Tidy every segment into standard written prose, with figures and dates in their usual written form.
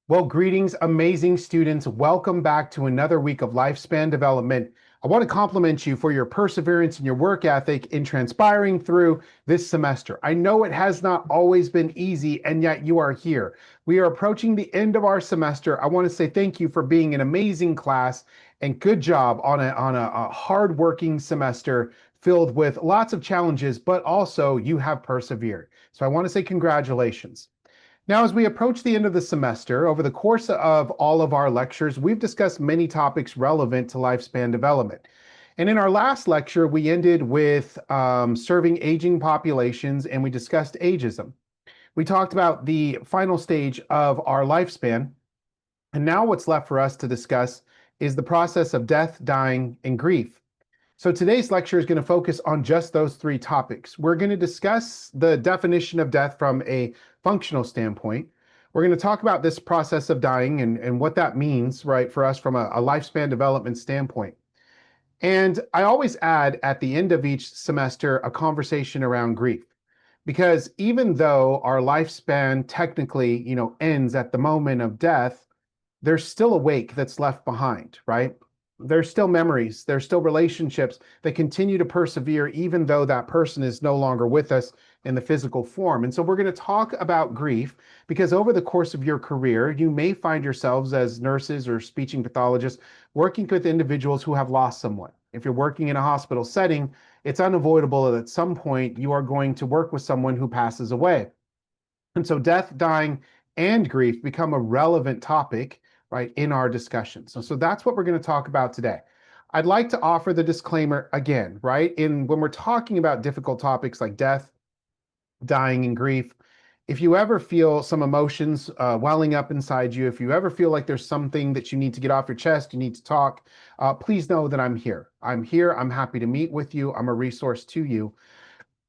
Well, greetings, amazing students. Welcome back to another week of lifespan development. I want to compliment you for your perseverance and your work ethic in transpiring through this semester. I know it has not always been easy, and yet you are here. We are approaching the end of our semester. I want to say thank you for being an amazing class and good job on a hard-working semester filled with lots of challenges, but also you have persevered. So I want to say congratulations. Now, as we approach the end of the semester, over the course of all of our lectures, we've discussed many topics relevant to lifespan development. And in our last lecture, we ended with serving aging populations and we discussed ageism. We talked about the final stage of our lifespan. And now what's left for us to discuss is the process of death, dying, and grief. So today's lecture is going to focus on just those three topics. We're going to discuss the definition of death from a functional standpoint. We're going to talk about this process of dying and what that means, right, for us from a lifespan development standpoint. And I always add at the end of each semester a conversation around grief. Because even though our lifespan technically, ends at the moment of death, there's still a wake that's left behind, right? There's still memories, there's still relationships that continue to persevere even though that person is no longer with us in the physical form. And so we're going to talk about grief because over the course of your career, you may find yourselves as nurses or speeching pathologists working with individuals who have lost someone. If you're working in a hospital setting, it's unavoidable that at some point you are going to work with someone who passes away. And so death, dying, and grief become a relevant topic, right, in our discussion. So that's what we're going to talk about today. I'd like to offer the disclaimer again, right? When we're talking about difficult topics like death, dying, and grief, if you ever feel some emotions welling up inside you, if you ever feel like there's something that you need to get off your chest, you need to talk, please know that I'm here. I'm here. I'm happy to meet with you. I'm a resource to you.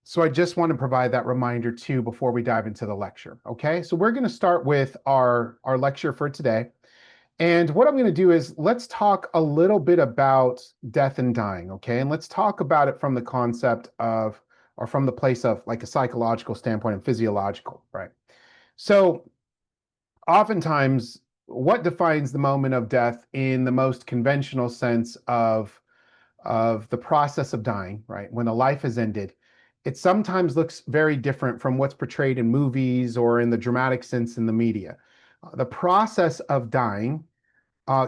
So I just want to provide that reminder too before we dive into the lecture. Okay, so we're going to start with our lecture for today. And what I'm going to do is let's talk a little bit about death and dying, okay? And let's talk about it from the concept of, or from the place of like a psychological standpoint and physiological, right? So oftentimes, what defines the moment of death in the most conventional sense of the process of dying, right? When a life has ended, it sometimes looks very different from what's portrayed in movies or in the dramatic sense in the media. The process of dying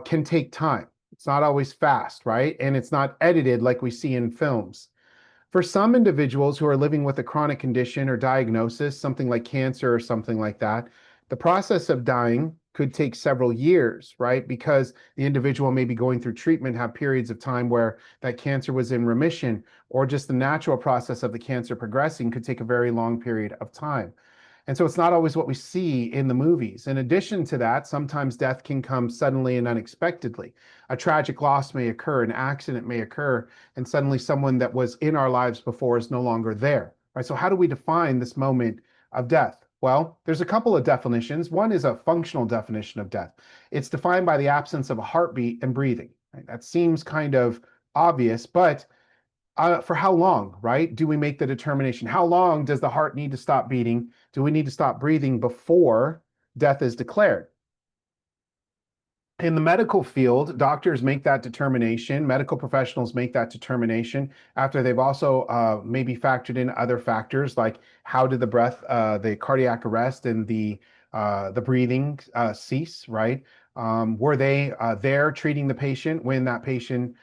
can take time. It's not always fast, right? And it's not edited like we see in films. For some individuals who are living with a chronic condition or diagnosis, something like cancer or something like that, the process of dying could take several years, right? Because the individual may be going through treatment, have periods of time where that cancer was in remission, or just the natural process of the cancer progressing could take a very long period of time. And so it's not always what we see in the movies. In addition to that, sometimes death can come suddenly and unexpectedly. A tragic loss may occur, an accident may occur, and suddenly someone that was in our lives before is no longer there. Right? So how do we define this moment of death? Well, there's a couple of definitions. One is a functional definition of death. It's defined by the absence of a heartbeat and breathing. Right? That seems kind of obvious, but for how long, right? Do we make the determination? How long does the heart need to stop beating? Do we need to stop breathing before death is declared? In the medical field, doctors make that determination. Medical professionals make that determination after they've also maybe factored in other factors like how did the breath, the cardiac arrest, and the breathing cease, right? Were they there treating the patient when that patient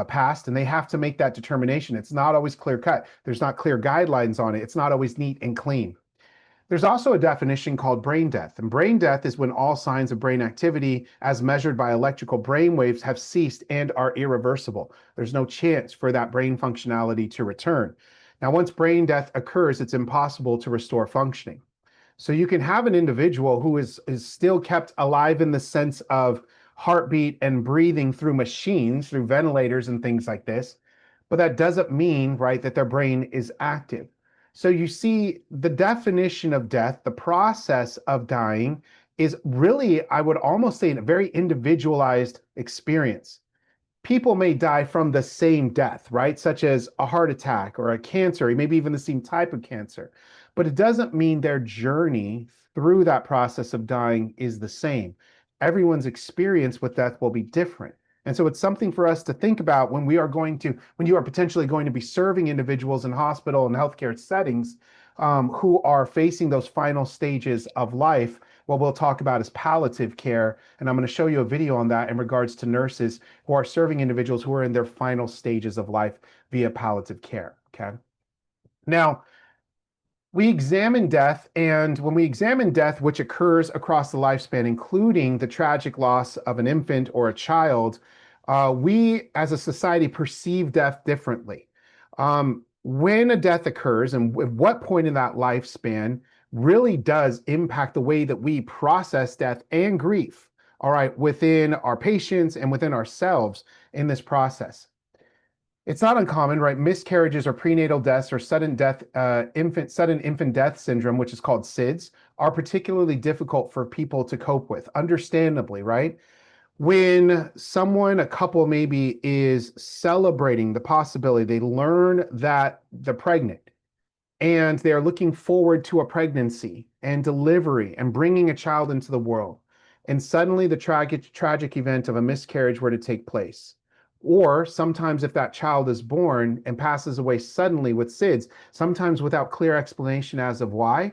passed? And they have to make that determination. It's not always clear cut. There's not clear guidelines on it. It's not always neat and clean. There's also a definition called brain death. And brain death is when all signs of brain activity as measured by electrical brain waves have ceased and are irreversible. There's no chance for that brain functionality to return. Now, once brain death occurs, it's impossible to restore functioning. So you can have an individual who is still kept alive in the sense of heartbeat and breathing through machines, through ventilators and things like this, but that doesn't mean, right, that their brain is active. So you see, the definition of death, the process of dying, is really, I would almost say, a very individualized experience. People may die from the same death, right? Such as a heart attack or a cancer, maybe even the same type of cancer. But it doesn't mean their journey through that process of dying is the same. Everyone's experience with death will be different. And so it's something for us to think about when when you are potentially going to be serving individuals in hospital and healthcare settings who are facing those final stages of life. What we'll talk about is palliative care. And I'm going to show you a video on that in regards to nurses who are serving individuals who are in their final stages of life via palliative care. Okay. Now, we examine death, and when we examine death, which occurs across the lifespan, including the tragic loss of an infant or a child, we as a society perceive death differently. When a death occurs and at what point in that lifespan really does impact the way that we process death and grief, all right, within our patients and within ourselves in this process. It's not uncommon, right? Miscarriages or prenatal deaths or sudden infant death syndrome, which is called SIDS, are particularly difficult for people to cope with, understandably, right? When a couple maybe is celebrating the possibility, they learn that they're pregnant and they're looking forward to a pregnancy and delivery and bringing a child into the world. And suddenly the tragic event of a miscarriage were to take place. Or sometimes if that child is born and passes away suddenly with SIDS, sometimes without clear explanation as of why,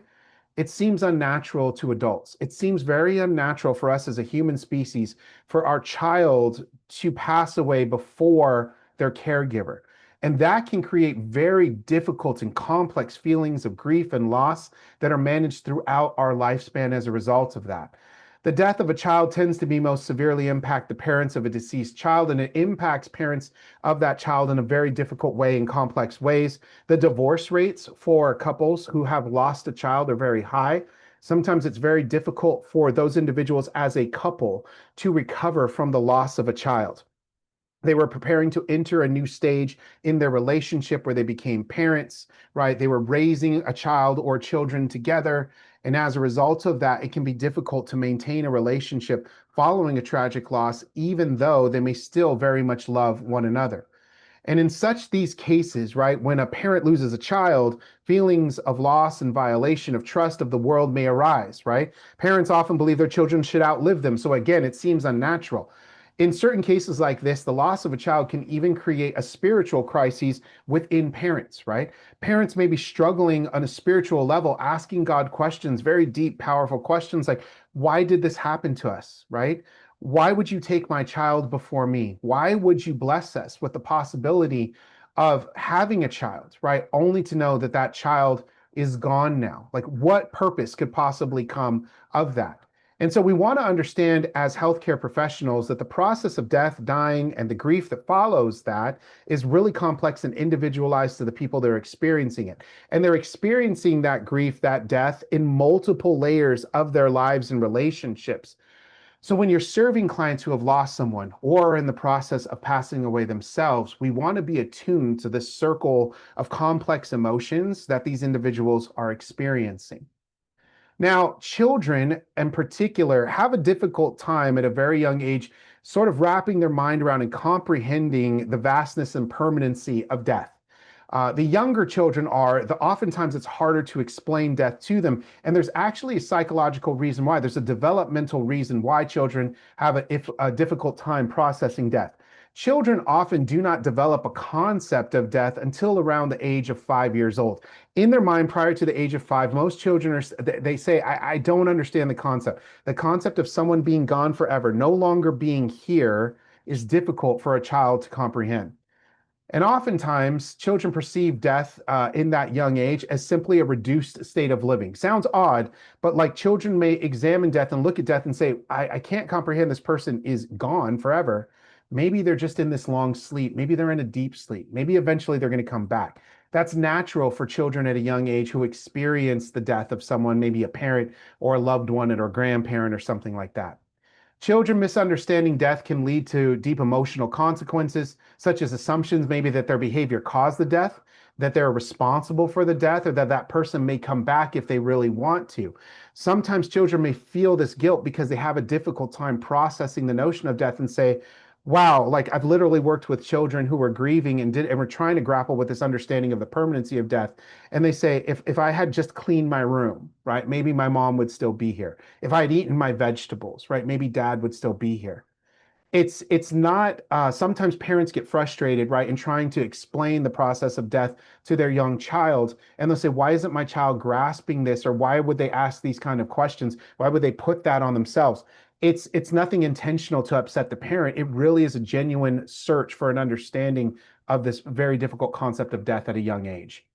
it seems unnatural to adults. It seems very unnatural for us as a human species for our child to pass away before their caregiver. And that can create very difficult and complex feelings of grief and loss that are managed throughout our lifespan as a result of that. The death of a child tends to be most severely impact the parents of a deceased child, and it impacts parents of that child in a very difficult way, in complex ways. The divorce rates for couples who have lost a child are very high. Sometimes it's very difficult for those individuals as a couple to recover from the loss of a child. They were preparing to enter a new stage in their relationship where they became parents, right? They were raising a child or children together. And as a result of that, it can be difficult to maintain a relationship following a tragic loss, even though they may still very much love one another. And in these cases, right, when a parent loses a child, feelings of loss and violation of trust of the world may arise, right? Parents often believe their children should outlive them. So again, it seems unnatural. In certain cases like this, the loss of a child can even create a spiritual crisis within parents, right? Parents may be struggling on a spiritual level, asking God questions, very deep, powerful questions like, why did this happen to us, right? Why would you take my child before me? Why would you bless us with the possibility of having a child, right? Only to know that that child is gone now. Like, what purpose could possibly come of that? And so we want to understand as healthcare professionals that the process of death, dying, and the grief that follows that is really complex and individualized to the people that are experiencing it. And they're experiencing that grief, that death in multiple layers of their lives and relationships. So when you're serving clients who have lost someone or are in the process of passing away themselves, we want to be attuned to this circle of complex emotions that these individuals are experiencing. Now, children in particular have a difficult time at a very young age, sort of wrapping their mind around and comprehending the vastness and permanency of death. The younger children oftentimes it's harder to explain death to them. And there's actually a psychological reason why. There's a developmental reason why children have a difficult time processing death. Children often do not develop a concept of death until around the age of 5 years old. In their mind, prior to the age of 5, most children they say, I don't understand the concept. The concept of someone being gone forever, no longer being here, is difficult for a child to comprehend. And oftentimes, children perceive death in that young age as simply a reduced state of living. Sounds odd, but like children may examine death and look at death and say, I can't comprehend this person is gone forever. Maybe they're just in this long sleep. Maybe they're in a deep sleep. Maybe eventually they're going to come back. That's natural for children at a young age who experience the death of someone, maybe a parent or a loved one or a grandparent or something like that. Children misunderstanding death can lead to deep emotional consequences, such as assumptions maybe that their behavior caused the death, that they're responsible for the death, or that that person may come back if they really want to. Sometimes children may feel this guilt because they have a difficult time processing the notion of death and say, Wow, like I've literally worked with children who were grieving and were trying to grapple with this understanding of the permanency of death. And they say, if I had just cleaned my room, right, maybe my mom would still be here. If I had eaten my vegetables, right, maybe dad would still be here. It's not, sometimes parents get frustrated, right, in trying to explain the process of death to their young child, and they'll say, why isn't my child grasping this, or why would they ask these kind of questions? Why would they put that on themselves? It's nothing intentional to upset the parent. It really is a genuine search for an understanding of this very difficult concept of death at a young age.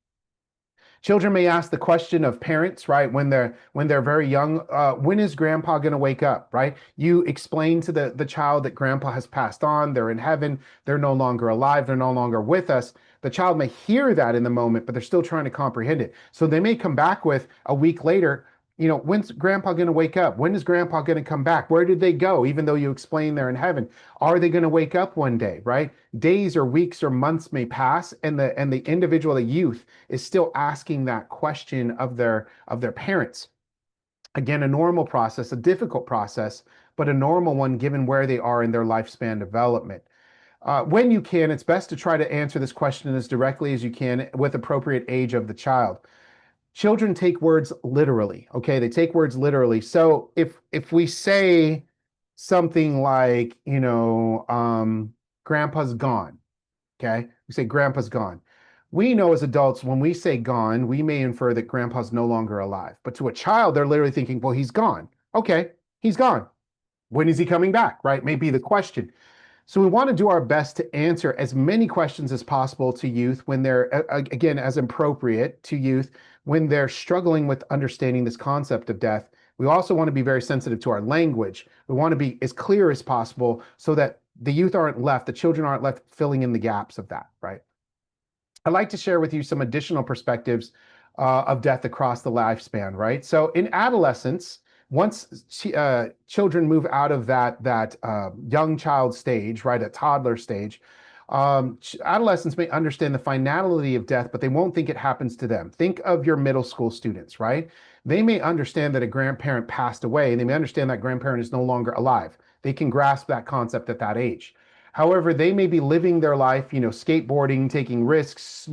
Children may ask the question of parents, right, when they're very young, when is grandpa going to wake up, right? You explain to the child that grandpa has passed on, they're in heaven, they're no longer alive, they're no longer with us. The child may hear that in the moment, but they're still trying to comprehend it. So they may come back with a week later, when's grandpa going to wake up? When is grandpa going to come back? Where did they go? Even though you explain they're in heaven, are they going to wake up one day, right? Days or weeks or months may pass, and the individual, the youth, is still asking that question of their parents. Again, a normal process, a difficult process, but a normal one given where they are in their lifespan development. When you can, it's best to try to answer this question as directly as you can with appropriate age of the child. Children take words literally. Okay, they take words literally. So if we say something like, grandpa's gone. Okay, we say grandpa's gone. We know as adults, when we say gone, we may infer that grandpa's no longer alive. But to a child, they're literally thinking, well, he's gone. Okay, he's gone. When is he coming back, right? May be the question. So we want to do our best to answer as many questions as possible to youth when they're, again, as appropriate to youth when they're struggling with understanding this concept of death. We also want to be very sensitive to our language. We want to be as clear as possible so that the youth aren't left, the children aren't left filling in the gaps of that, right? I'd like to share with you some additional perspectives of death across the lifespan, right? So in adolescence, once children move out of that young child stage, right, a toddler stage, adolescents may understand the finality of death, but they won't think it happens to them. Think of your middle school students, right? They may understand that a grandparent passed away, and they may understand that grandparent is no longer alive. They can grasp that concept at that age. However, they may be living their life, skateboarding, taking risks,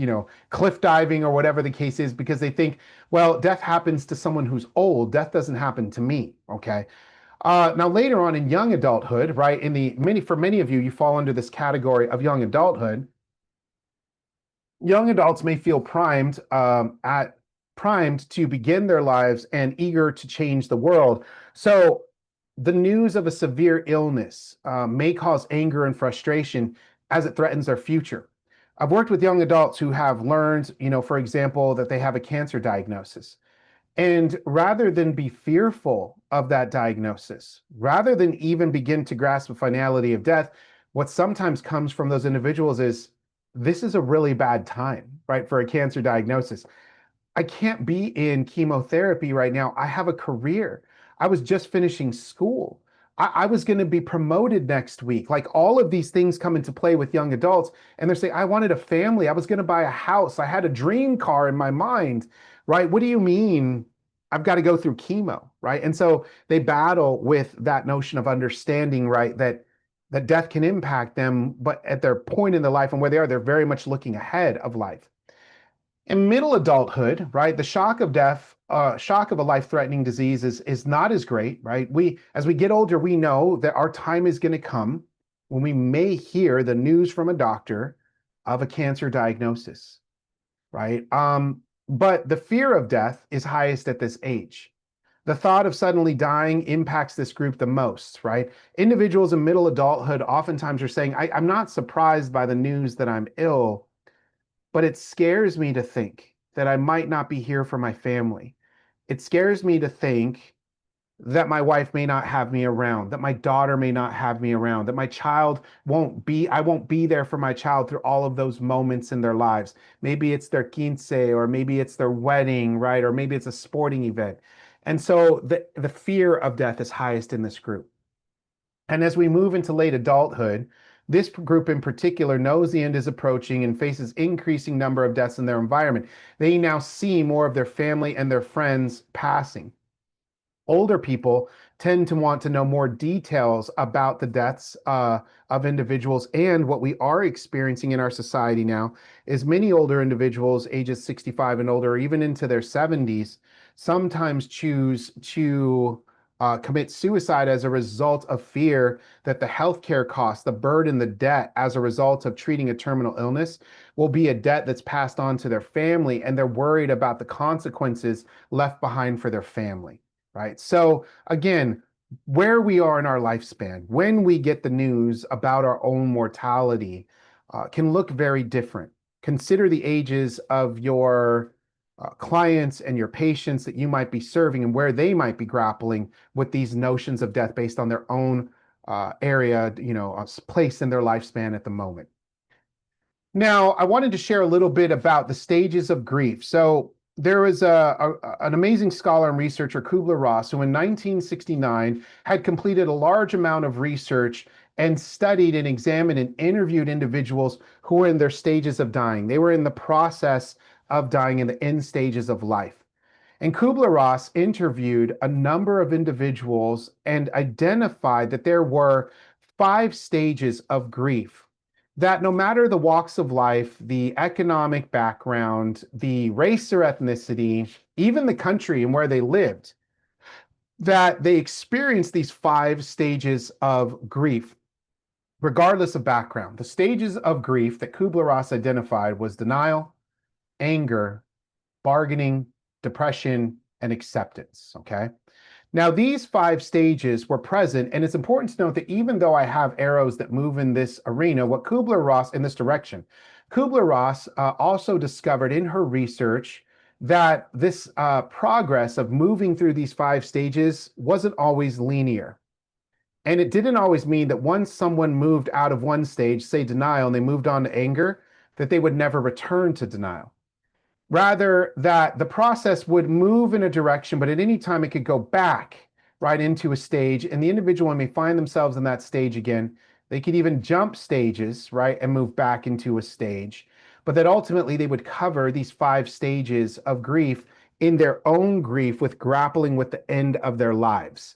cliff diving, or whatever the case is, because they think, well, death happens to someone who's old. Death doesn't happen to me. Okay. Now, later on in young adulthood, right, for many of you, you fall under this category of young adulthood. Young adults may feel primed to begin their lives and eager to change the world. So the news of a severe illness may cause anger and frustration as it threatens their future. I've worked with young adults who have learned, for example, that they have a cancer diagnosis. And rather than be fearful of that diagnosis, rather than even begin to grasp the finality of death, what sometimes comes from those individuals is, this is a really bad time, right, for a cancer diagnosis. I can't be in chemotherapy right now. I have a career. I was just finishing school. I was going to be promoted next week. Like, all of these things come into play with young adults. And they're saying, I wanted a family. I was going to buy a house. I had a dream car in my mind, right? What do you mean I've got to go through chemo, right? And so they battle with that notion of understanding, right, that death can impact them, but at their point in their life and where they are, they're very much looking ahead of life. In middle adulthood, right, the shock of death, shock of a life-threatening disease is not as great, right? As we get older, we know that our time is going to come when we may hear the news from a doctor of a cancer diagnosis, right? But the fear of death is highest at this age. The thought of suddenly dying impacts this group the most, right? Individuals in middle adulthood oftentimes are saying, I'm not surprised by the news that I'm ill, but it scares me to think that I might not be here for my family. It scares me to think that my wife may not have me around, that my daughter may not have me around, that my child I won't be there for my child through all of those moments in their lives. Maybe it's their quince, or maybe it's their wedding, right? Or maybe it's a sporting event. And so the fear of death is highest in this group. And as we move into late adulthood, this group in particular knows the end is approaching and faces increasing number of deaths in their environment. They now see more of their family and their friends passing. Older people tend to want to know more details about the deaths of individuals. And what we are experiencing in our society now is many older individuals, ages 65 and older, or even into their 70s, sometimes choose to commit suicide as a result of fear that the healthcare costs, the burden, the debt as a result of treating a terminal illness will be a debt that's passed on to their family, and they're worried about the consequences left behind for their family, right? So again, where we are in our lifespan, when we get the news about our own mortality, can look very different. Consider the ages of your clients and your patients that you might be serving and where they might be grappling with these notions of death based on their own area, place in their lifespan at the moment. Now, I wanted to share a little bit about the stages of grief. So there was an amazing scholar and researcher, Kubler-Ross, who in 1969 had completed a large amount of research and studied and examined and interviewed individuals who were in their stages of dying. They were in the process of dying, in the end stages of life. And Kubler-Ross interviewed a number of individuals and identified that there were 5 stages of grief, that no matter the walks of life, the economic background, the race or ethnicity, even the country and where they lived, that they experienced these 5 stages of grief, regardless of background. The stages of grief that Kubler-Ross identified was denial, anger, bargaining, depression, and acceptance, okay? Now, these 5 stages were present, and it's important to note that even though I have arrows that move in this arena, what Kubler-Ross, in this direction, Kubler-Ross also discovered in her research that this progress of moving through these 5 stages wasn't always linear. And it didn't always mean that once someone moved out of one stage, say denial, and they moved on to anger, that they would never return to denial. Rather, that the process would move in a direction, but at any time it could go back right into a stage, and the individual may find themselves in that stage again. They could even jump stages, right, and move back into a stage, but that ultimately they would cover these 5 stages of grief in their own grief with grappling with the end of their lives.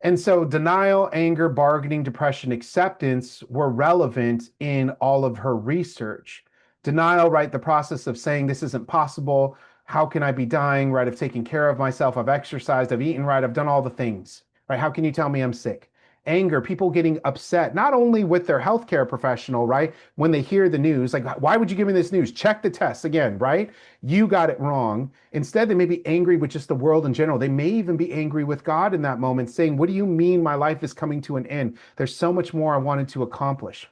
And so denial, anger, bargaining, depression, acceptance were relevant in all of her research. Denial, right, the process of saying this isn't possible. How can I be dying, right? I've taken care of myself. I've exercised. I've eaten right. I've done all the things, right? How can you tell me I'm sick? Anger, people getting upset, not only with their healthcare professional, right? When they hear the news, like, why would you give me this news? Check the tests again, right? You got it wrong. Instead, they may be angry with just the world in general. They may even be angry with God in that moment, saying, what do you mean my life is coming to an end? There's so much more I wanted to accomplish.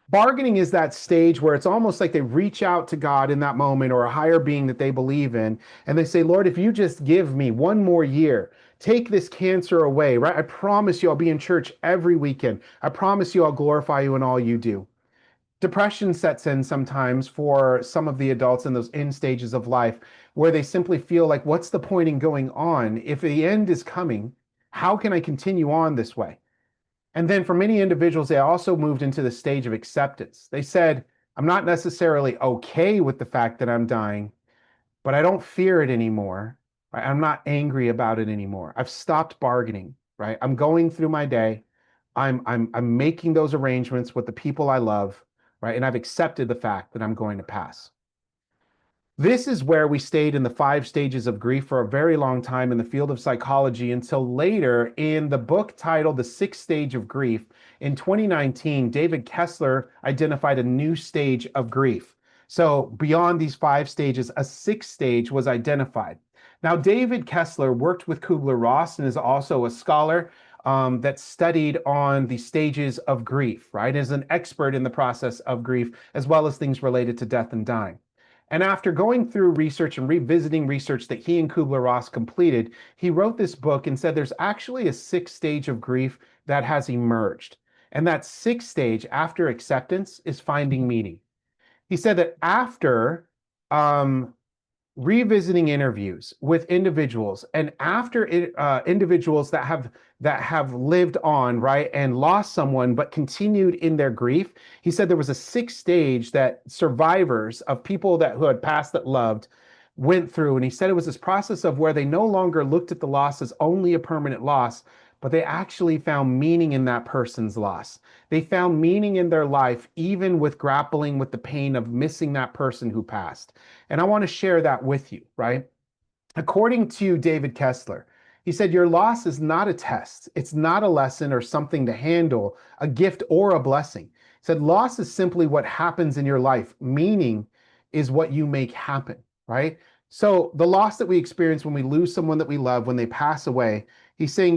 Bargaining is that stage where it's almost like they reach out to God in that moment, or a higher being that they believe in, and they say, Lord, if you just give me one more year, take this cancer away, right? I promise you I'll be in church every weekend. I promise you I'll glorify you in all you do. Depression sets in sometimes for some of the adults in those end stages of life, where they simply feel like, what's the point in going on? If the end is coming, how can I continue on this way? And then for many individuals, they also moved into the stage of acceptance. They said, I'm not necessarily okay with the fact that I'm dying, but I don't fear it anymore. Right? I'm not angry about it anymore. I've stopped bargaining, right? I'm going through my day. I'm making those arrangements with the people I love, right? And I've accepted the fact that I'm going to pass. This is where we stayed in the 5 stages of grief for a very long time in the field of psychology, until later in the book titled The 6th Stage of Grief. In 2019, David Kessler identified a new stage of grief. So beyond these 5 stages, a 6th stage was identified. Now, David Kessler worked with Kubler-Ross and is also a scholar that studied on the stages of grief, right? Is an expert in the process of grief, as well as things related to death and dying. And after going through research and revisiting research that he and Kubler-Ross completed, he wrote this book and said there's actually a 6th stage of grief that has emerged. And that 6th stage, after acceptance, is finding meaning. He said that after revisiting interviews with individuals, and after individuals that have lived on, right, and lost someone but continued in their grief, he said there was a 6th stage that survivors of people who had passed that loved went through. And he said it was this process of where they no longer looked at the loss as only a permanent loss, but they actually found meaning in that person's loss. They found meaning in their life, even with grappling with the pain of missing that person who passed. And I want to share that with you, right? According to David Kessler, he said, your loss is not a test. It's not a lesson or something to handle, a gift or a blessing. He said, loss is simply what happens in your life. Meaning is what you make happen, right? So the loss that we experience when we lose someone that we love, when they pass away, he's saying,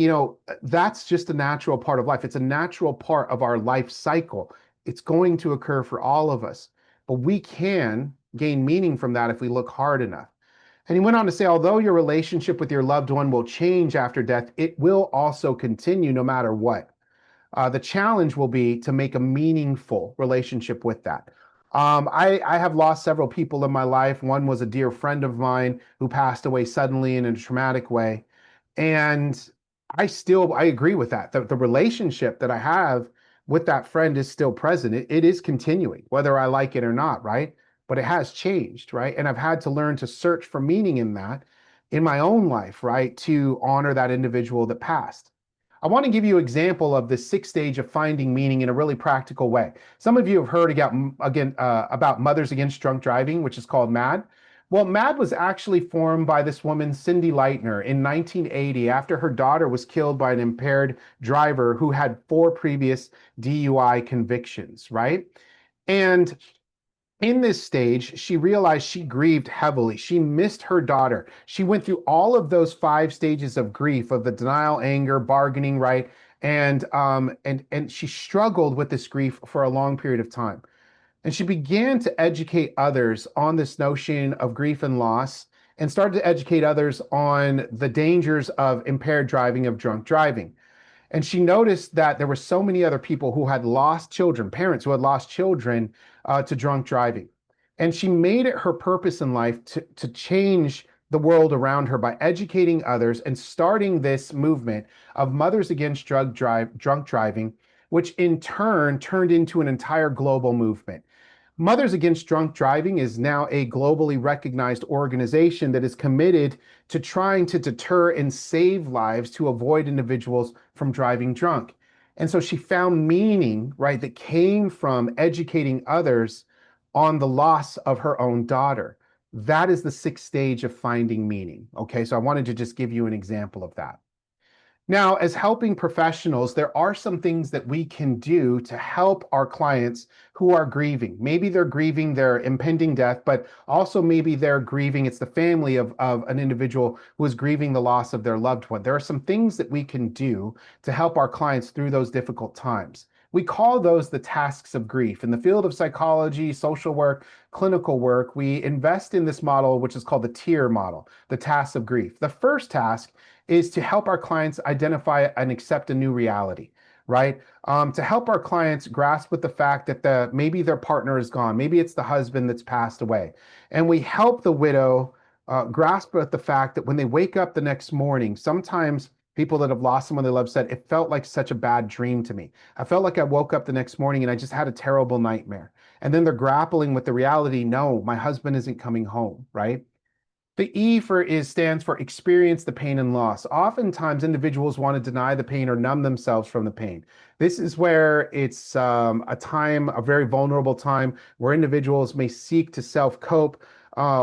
that's just a natural part of life. It's a natural part of our life cycle. It's going to occur for all of us, but we can gain meaning from that if we look hard enough. And he went on to say, although your relationship with your loved one will change after death, it will also continue no matter what. The challenge will be to make a meaningful relationship with that. I have lost several people in my life. One was a dear friend of mine who passed away suddenly in a traumatic way. And I agree with that. The relationship that I have with that friend is still present. It is continuing, whether I like it or not, right? But it has changed, right? And I've had to learn to search for meaning in that in my own life, right? To honor that individual that passed. I want to give you an example of the sixth stage of finding meaning in a really practical way. Some of you have heard about Mothers Against Drunk Driving, which is called MADD. Well, MADD was actually formed by this woman, Cindy Lightner, in 1980 after her daughter was killed by an impaired driver who had 4 previous DUI convictions, right? And in this stage, she realized she grieved heavily. She missed her daughter. She went through all of those 5 stages of grief, of the denial, anger, bargaining, right? And she struggled with this grief for a long period of time. And she began to educate others on this notion of grief and loss, and started to educate others on the dangers of impaired driving, of drunk driving. And she noticed that there were so many other people who had lost children, parents who had lost children to drunk driving. And she made it her purpose in life to change the world around her by educating others and starting this movement of Mothers Against Drunk Driving, which in turn turned into an entire global movement. Mothers Against Drunk Driving is now a globally recognized organization that is committed to trying to deter and save lives to avoid individuals from driving drunk. And so she found meaning, right, that came from educating others on the loss of her own daughter. That is the sixth stage of finding meaning. Okay, so I wanted to just give you an example of that. Now, as helping professionals, there are some things that we can do to help our clients who are grieving. Maybe they're grieving their impending death, but also maybe they're grieving, it's the family of an individual who is grieving the loss of their loved one. There are some things that we can do to help our clients through those difficult times. We call those the tasks of grief. In the field of psychology, social work, clinical work, we invest in this model, which is called the TIER model, the tasks of grief. The first task is to help our clients identify and accept a new reality, right? To help our clients grasp with the fact that maybe their partner is gone, maybe it's the husband that's passed away. And we help the widow grasp with the fact that when they wake up the next morning, sometimes people that have lost someone they love said, it felt like such a bad dream to me. I felt like I woke up the next morning and I just had a terrible nightmare. And then they're grappling with the reality, no, my husband isn't coming home, right? The stands for experience the pain and loss. Oftentimes, individuals want to deny the pain or numb themselves from the pain. This is where it's a very vulnerable time where individuals may seek to self-cope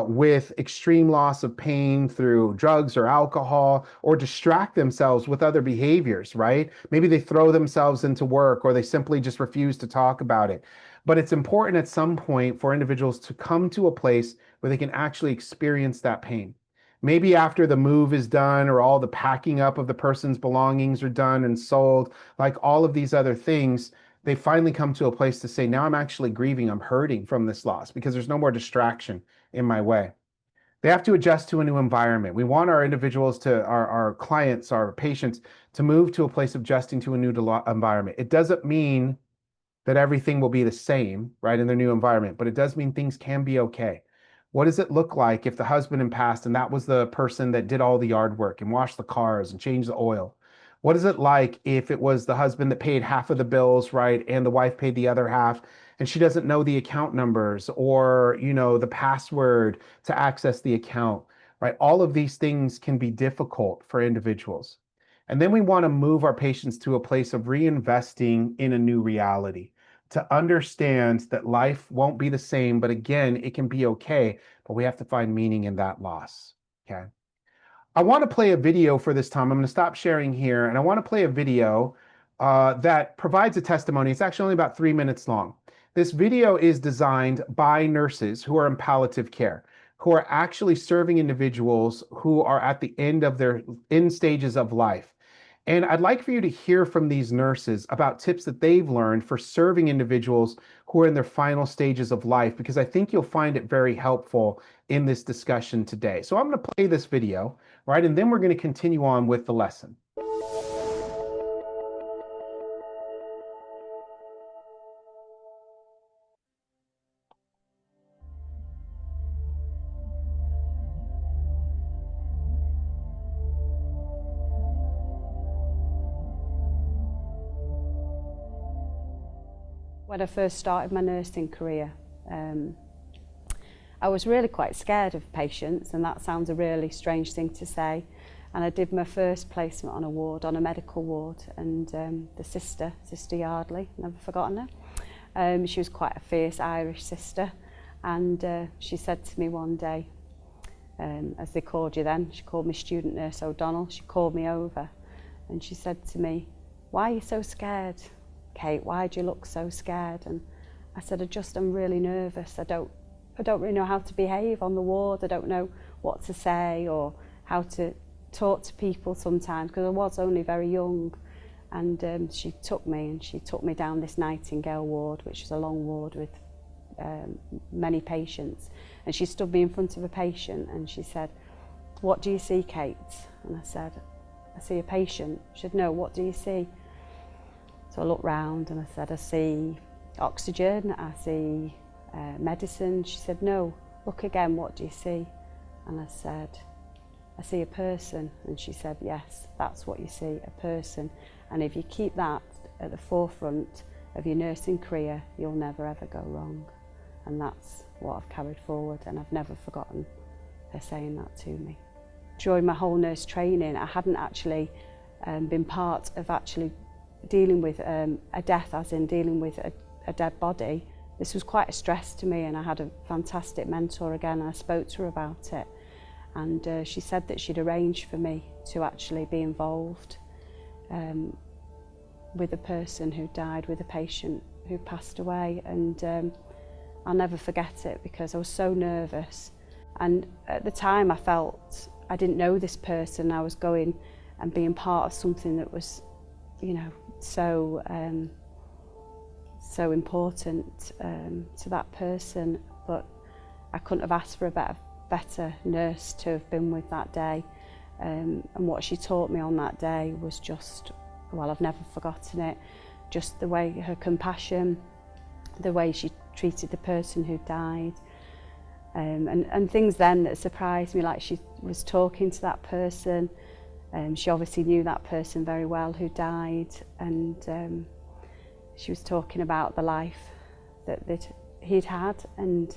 with extreme loss of pain through drugs or alcohol, or distract themselves with other behaviors, right? Maybe they throw themselves into work, or they simply just refuse to talk about it. But it's important at some point for individuals to come to a place where they can actually experience that pain. Maybe after the move is done, or all the packing up of the person's belongings are done and sold, like all of these other things, they finally come to a place to say, now I'm actually grieving, I'm hurting from this loss because there's no more distraction in my way. They have to adjust to a new environment. We want our individuals our clients, our patients to move to a place of adjusting to a new environment. It doesn't mean that everything will be the same, right, in their new environment, but it does mean things can be okay. What does it look like if the husband had passed and that was the person that did all the yard work and washed the cars and changed the oil? What is it like if it was the husband that paid half of the bills, right, and the wife paid the other half, and she doesn't know the account numbers or, the password to access the account, right? All of these things can be difficult for individuals. And then we want to move our patients to a place of reinvesting in a new reality, to understand that life won't be the same, but again, it can be okay, but we have to find meaning in that loss. Okay. I want to play a video for this time. I'm going to stop sharing here, and I want to play a video that provides a testimony. It's actually only about 3 minutes long. This video is designed by nurses who are in palliative care, who are actually serving individuals who are at the end of their end stages of life. And I'd like for you to hear from these nurses about tips that they've learned for serving individuals who are in their final stages of life, because I think you'll find it very helpful in this discussion today. So I'm going to play this video, right? And then we're going to continue on with the lesson. When I first started my nursing career, I was really quite scared of patients, and that sounds a really strange thing to say. And I did my first placement on a ward, on a medical ward, and the Sister Yardley, never forgotten her. She was quite a fierce Irish sister, and she said to me one day, as they called you then, she called me Student Nurse O'Donnell, she called me over and she said to me, "Why are you so scared, Kate? Why do you look so scared?" And I said, I'm really nervous. I don't really know how to behave on the ward. I don't know what to say or how to talk to people sometimes, because I was only very young. And she took me down this Nightingale ward, which is a long ward with many patients. And she stood me in front of a patient and she said, "What do you see, Kate?" And I said, "I see a patient." She said, "No, what do you see?" So I looked round and I said, "I see oxygen, I see medicine." She said, "No, look again, what do you see?" And I said, "I see a person." And she said, "Yes, that's what you see, a person. And if you keep that at the forefront of your nursing career, you'll never ever go wrong." And that's what I've carried forward, and I've never forgotten her saying that to me. During my whole nurse training, I hadn't actually been part of actually dealing with a death, as in dealing with a dead body. This was quite a stress to me, and I had a fantastic mentor again, and I spoke to her about it. And she said that she'd arranged for me to actually be involved with a person who died, with a patient who passed away. And I'll never forget it, because I was so nervous. And at the time I felt I didn't know this person. I was going and being part of something that was, you know, so important to that person. But I couldn't have asked for a better nurse to have been with that day. And what she taught me on that day was just, well, I've never forgotten it. Just the way, her compassion, the way she treated the person who died, and things then that surprised me, like she was talking to that person. She obviously knew that person very well who died, and she was talking about the life that he'd had, and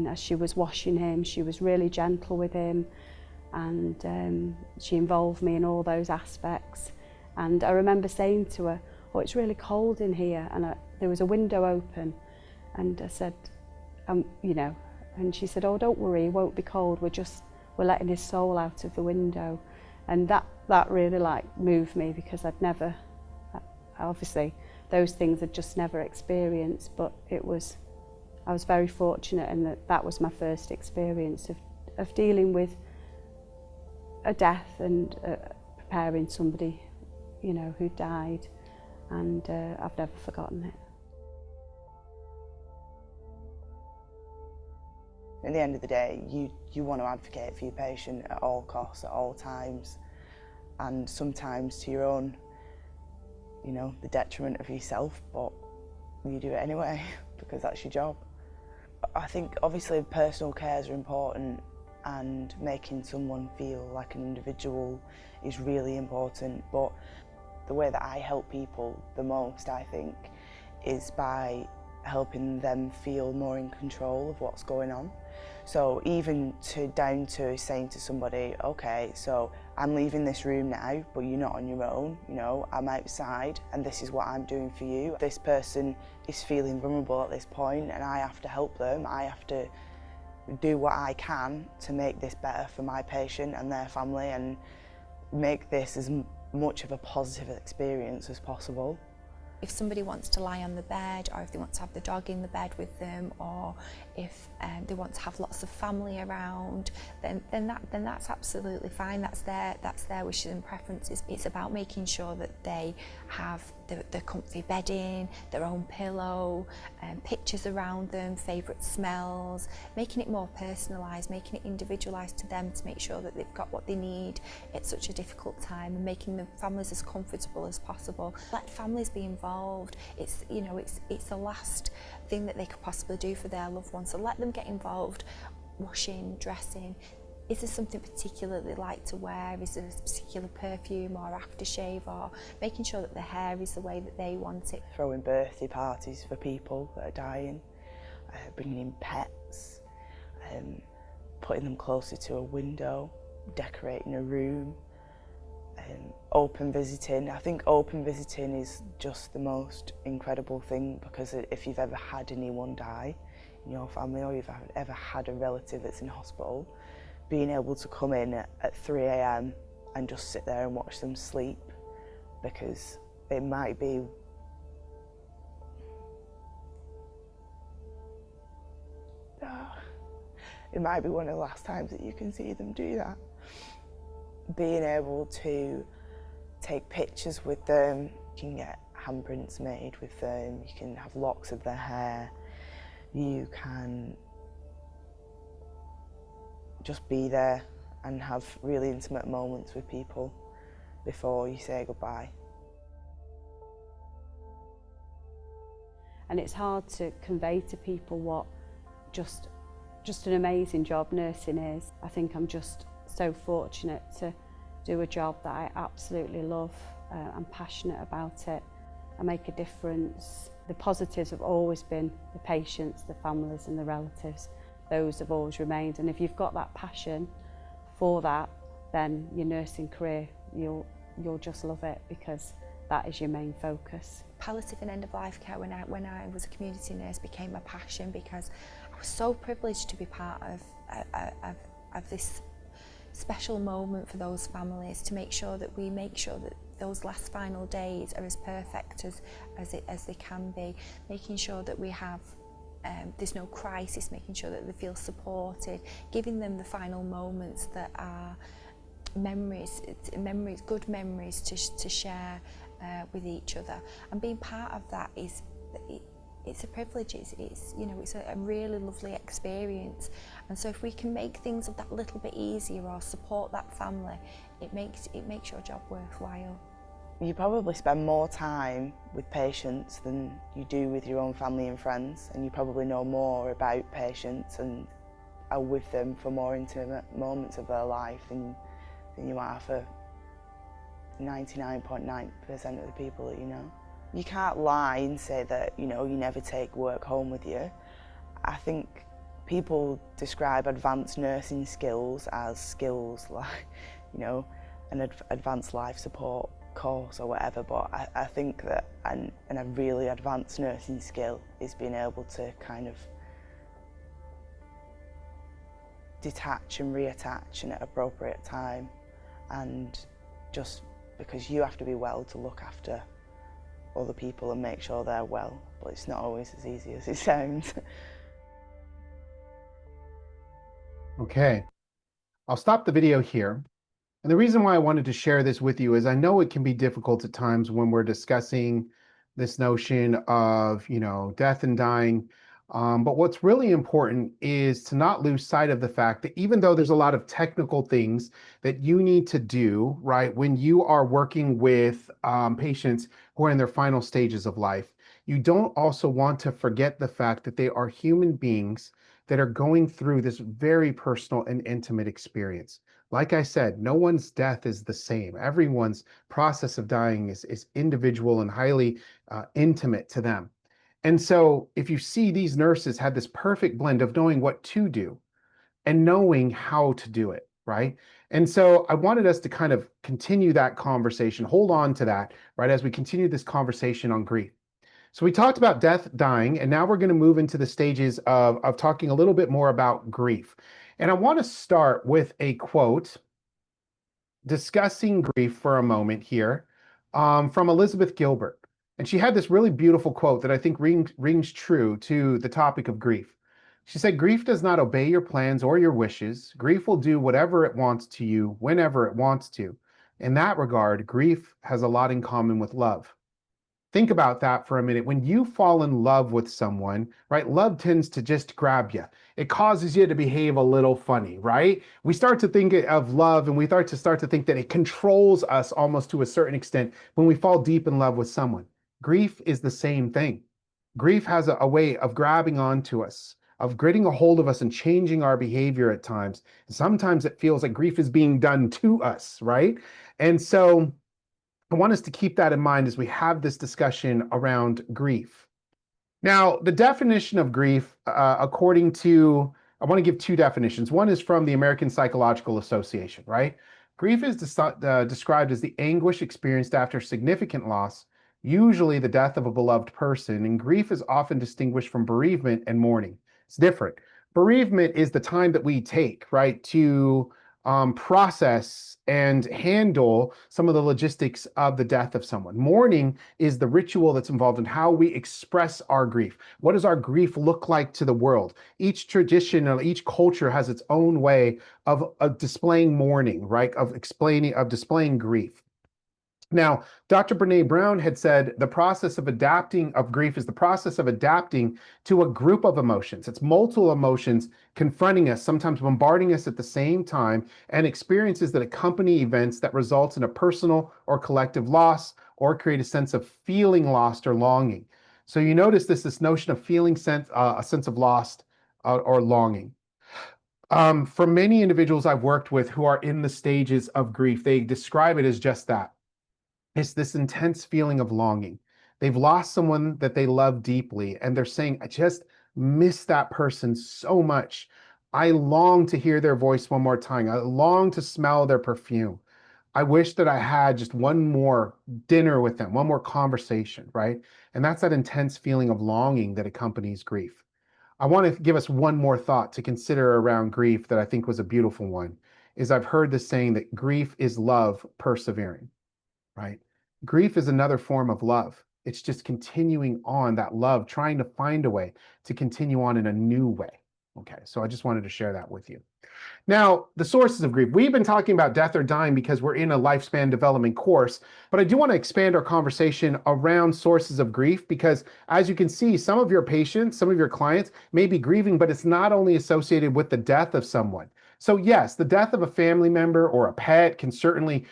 as she was washing him, she was really gentle with him, and she involved me in all those aspects. And I remember saying to her, "Oh, it's really cold in here," and there was a window open, and I said, you know, and she said, "Oh, don't worry, it won't be cold, we're letting his soul out of the window." And that really like moved me, because I'd never, obviously those things I'd just never experienced, but I was very fortunate in that was my first experience of dealing with a death and preparing somebody, you know, who died. And I've never forgotten it. At the end of the day, you want to advocate for your patient at all costs, at all times, and sometimes to your own, you know, the detriment of yourself, but you do it anyway because that's your job. I think obviously personal cares are important, and making someone feel like an individual is really important, but the way that I help people the most, I think, is by helping them feel more in control of what's going on. So even down to saying to somebody, "Okay, so I'm leaving this room now, but you're not on your own, you know, I'm outside and this is what I'm doing for you. This person is feeling vulnerable at this point and I have to help them. I have to do what I can to make this better for my patient and their family and make this as much of a positive experience as possible. If somebody wants to lie on the bed, or if they want to have the dog in the bed with them, or if they want to have lots of family around, then that's absolutely fine. That's their wishes and preferences. It's about making sure that they have the comfy bedding, their own pillow, pictures around them, favourite smells, making it more personalised, making it individualised to them to make sure that they've got what they need at such a difficult time, and making the families as comfortable as possible. Let families be involved. It's, you know, it's the last thing that they could possibly do for their loved ones. So let them get involved, washing, dressing. Is there something particular they like to wear? Is there a particular perfume or aftershave, or making sure that the hair is the way that they want it? Throwing birthday parties for people that are dying, bringing in pets, putting them closer to a window, decorating a room, open visiting. I think open visiting is just the most incredible thing, because if you've ever had anyone die in your family, or you've ever had a relative that's in hospital, being able to come in at 3 a.m. and just sit there and watch them sleep, because it might be one of the last times that you can see them do that. Being able to take pictures with them, you can get handprints made with them, you can have locks of their hair, you can just be there and have really intimate moments with people before you say goodbye. And it's hard to convey to people what just an amazing job nursing is. I think I'm just so fortunate to do a job that I absolutely love. I'm passionate about it. I make a difference. The positives have always been the patients, the families and the relatives. Those have always remained, and if you've got that passion for that, then your nursing career, you'll just love it, because that is your main focus. Palliative and end-of-life care, when I was a community nurse, became a passion, because I was so privileged to be part of this special moment for those families, to make sure that those last final days are as perfect as they can be, making sure that we have there's no crisis, making sure that they feel supported, giving them the final moments that are good memories to share with each other. And being part of that it's a privilege. It's you know, it's a really lovely experience. And so if we can make things that little bit easier, or support that family, it makes your job worthwhile. You probably spend more time with patients than you do with your own family and friends, and you probably know more about patients and are with them for more intimate moments of their life than you might have for 99.9% of the people that you know. You can't lie and say that, you know, you never take work home with you. I think people describe advanced nursing skills as skills like, you know, an advanced life support course or whatever, but I think that a really advanced nursing skill is being able to kind of detach and reattach in an appropriate time, and just because you have to be well to look after other people and make sure they're well, but it's not always as easy as it sounds. Okay, I'll stop the video here. And the reason why I wanted to share this with you is I know it can be difficult at times when we're discussing this notion of, you know, death and dying. But what's really important is to not lose sight of the fact that even though there's a lot of technical things that you need to do, right, when you are working with patients who are in their final stages of life, you don't also want to forget the fact that they are human beings that are going through this very personal and intimate experience. Like I said, no one's death is the same. Everyone's process of dying is individual and highly intimate to them. And so if you see these nurses had this perfect blend of knowing what to do and knowing how to do it, right? And so I wanted us to kind of continue that conversation, hold on to that, right, as we continue this conversation on grief. So we talked about death, dying, and now we're going to move into the stages of talking a little bit more about grief. And I want to start with a quote discussing grief for a moment here, from Elizabeth Gilbert. And she had this really beautiful quote that I think rings true to the topic of grief. She said, "Grief does not obey your plans or your wishes. Grief will do whatever it wants to you, whenever it wants to. In that regard, grief has a lot in common with love." Think about that for a minute. When you fall in love with someone, right, love tends to just grab you. It causes you to behave a little funny, right? We start to think of love and we start to think that it controls us almost to a certain extent when we fall deep in love with someone. Grief is the same thing. Grief has a way of grabbing onto us, of getting a hold of us and changing our behavior at times. Sometimes it feels like grief is being done to us, right? And so I want us to keep that in mind as we have this discussion around grief. Now, the definition of grief, I want to give two definitions. One is from the American Psychological Association, right? Grief is described as the anguish experienced after significant loss, usually the death of a beloved person, and grief is often distinguished from bereavement and mourning. It's different. Bereavement is the time that we take, right, to process and handle some of the logistics of the death of someone. Mourning is the ritual that's involved in how we express our grief. What does our grief look like to the world? Each tradition or each culture has its own way of displaying mourning, right? Of displaying grief. Now, Dr. Brene Brown had said the process of grief is the process of adapting to a group of emotions. It's multiple emotions confronting us, sometimes bombarding us at the same time, and experiences that accompany events that result in a personal or collective loss or create a sense of feeling lost or longing. So you notice this notion of feeling a sense of lost or longing. For many individuals I've worked with who are in the stages of grief, they describe it as just that. It's this intense feeling of longing. They've lost someone that they love deeply, and they're saying, I just miss that person so much. I long to hear their voice one more time. I long to smell their perfume. I wish that I had just one more dinner with them, one more conversation, right? And that's that intense feeling of longing that accompanies grief. I want to give us one more thought to consider around grief that I think was a beautiful one, is I've heard this saying that grief is love persevering. Right? Grief is another form of love. It's just continuing on that love, trying to find a way to continue on in a new way. Okay, so I just wanted to share that with you. Now, the sources of grief. We've been talking about death or dying because we're in a lifespan development course, but I do want to expand our conversation around sources of grief because, as you can see, some of your patients, some of your clients may be grieving, but it's not only associated with the death of someone. So yes, the death of a family member or a pet can certainly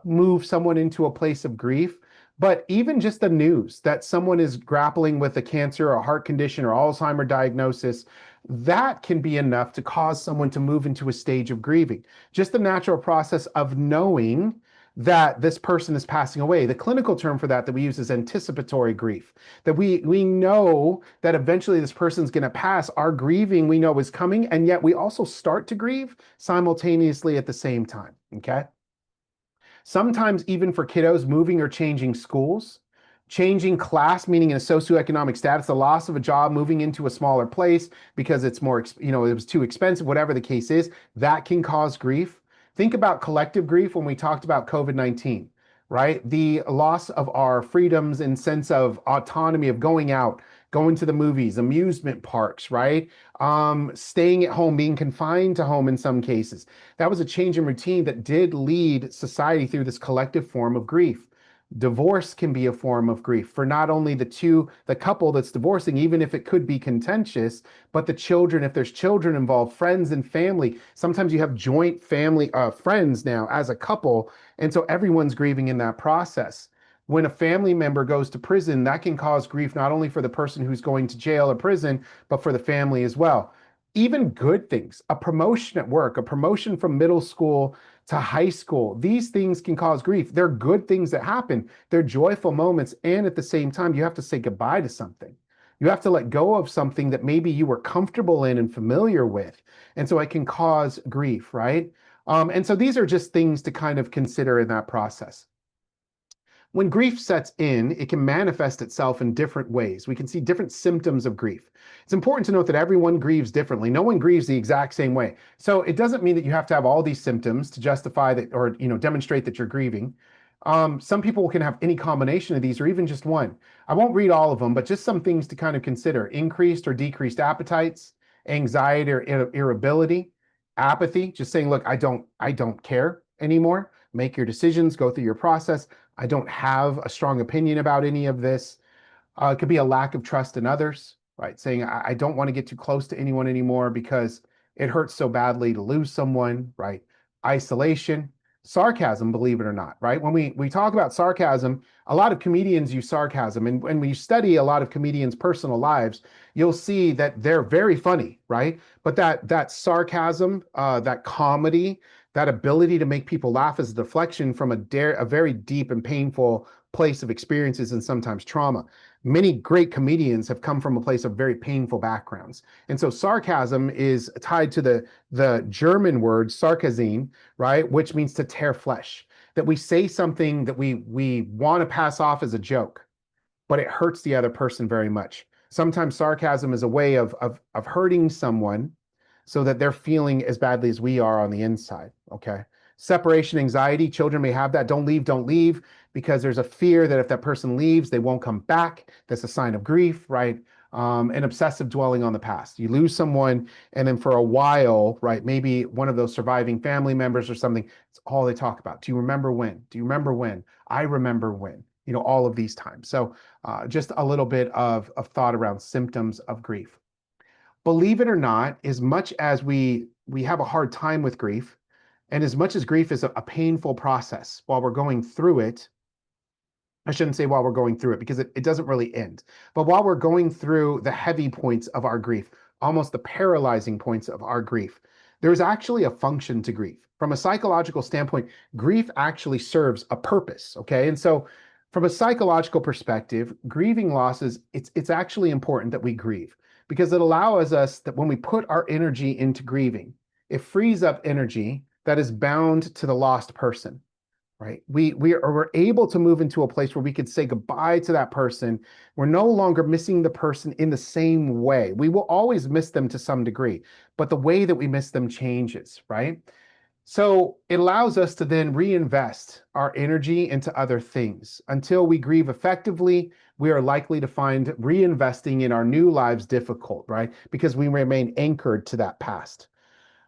move someone into a place of grief. But even just the news that someone is grappling with a cancer or a heart condition or Alzheimer's diagnosis, that can be enough to cause someone to move into a stage of grieving. Just the natural process of knowing that this person is passing away. The clinical term for that we use is anticipatory grief. That we know that eventually this person's going to pass. Our grieving we know is coming, and yet we also start to grieve simultaneously at the same time, okay? Sometimes even for kiddos, moving or changing schools, changing class, meaning in a socioeconomic status, the loss of a job, moving into a smaller place because it's more, it was too expensive, whatever the case is, that can cause grief. Think about collective grief when we talked about COVID-19, right? The loss of our freedoms and sense of autonomy of going out, going to the movies, amusement parks, right? Staying at home, being confined to home in some cases. That was a change in routine that did lead society through this collective form of grief. Divorce can be a form of grief for not only the couple that's divorcing, even if it could be contentious, but the children, if there's children involved, friends and family. Sometimes you have joint family, friends now as a couple, and so everyone's grieving in that process. When a family member goes to prison, that can cause grief not only for the person who's going to jail or prison, but for the family as well. Even good things, a promotion at work, a promotion from middle school to high school, these things can cause grief. They're good things that happen. They're joyful moments. And at the same time, you have to say goodbye to something. You have to let go of something that maybe you were comfortable in and familiar with. And so it can cause grief, right? And so these are just things to kind of consider in that process. When grief sets in, it can manifest itself in different ways. We can see different symptoms of grief. It's important to note that everyone grieves differently. No one grieves the exact same way. So it doesn't mean that you have to have all these symptoms to justify that or demonstrate that you're grieving. Some people can have any combination of these or even just one. I won't read all of them, but just some things to kind of consider: increased or decreased appetites, anxiety or irritability, apathy, just saying, look, I don't care anymore. Make your decisions, go through your process. I don't have a strong opinion about any of this. It could be a lack of trust in others, right? Saying, I don't want to get too close to anyone anymore because it hurts so badly to lose someone, right? Isolation, sarcasm, believe it or not, right? When we talk about sarcasm, a lot of comedians use sarcasm. And when we study a lot of comedians' personal lives, you'll see that they're very funny, right? But that sarcasm, that comedy, that ability to make people laugh is a deflection from a very deep and painful place of experiences and sometimes trauma. Many great comedians have come from a place of very painful backgrounds. And so sarcasm is tied to the German word sarkazin, right? Which means to tear flesh. That we say something that we want to pass off as a joke, but it hurts the other person very much. Sometimes sarcasm is a way of hurting someone so that they're feeling as badly as we are on the inside, okay? Separation anxiety, children may have that. Don't leave, because there's a fear that if that person leaves, they won't come back. That's a sign of grief, right? And obsessive dwelling on the past. You lose someone, and then for a while, right, maybe one of those surviving family members or something, it's all they talk about. Do you remember when? Do you remember when? I remember when. All of these times. So just a little bit of thought around symptoms of grief. Believe it or not, as much as we have a hard time with grief, and as much as grief is a painful process while we're going through it, I shouldn't say while we're going through it, because it doesn't really end. But while we're going through the heavy points of our grief, almost the paralyzing points of our grief, there's actually a function to grief. From a psychological standpoint, grief actually serves a purpose, okay? And so from a psychological perspective, grieving losses, it's actually important that we grieve, because it allows us that when we put our energy into grieving, it frees up energy that is bound to the lost person, right? We're able to move into a place where we could say goodbye to that person. We're no longer missing the person in the same way. We will always miss them to some degree, but the way that we miss them changes, right? So it allows us to then reinvest our energy into other things. Until we grieve effectively, we are likely to find reinvesting in our new lives difficult, right? Because we remain anchored to that past.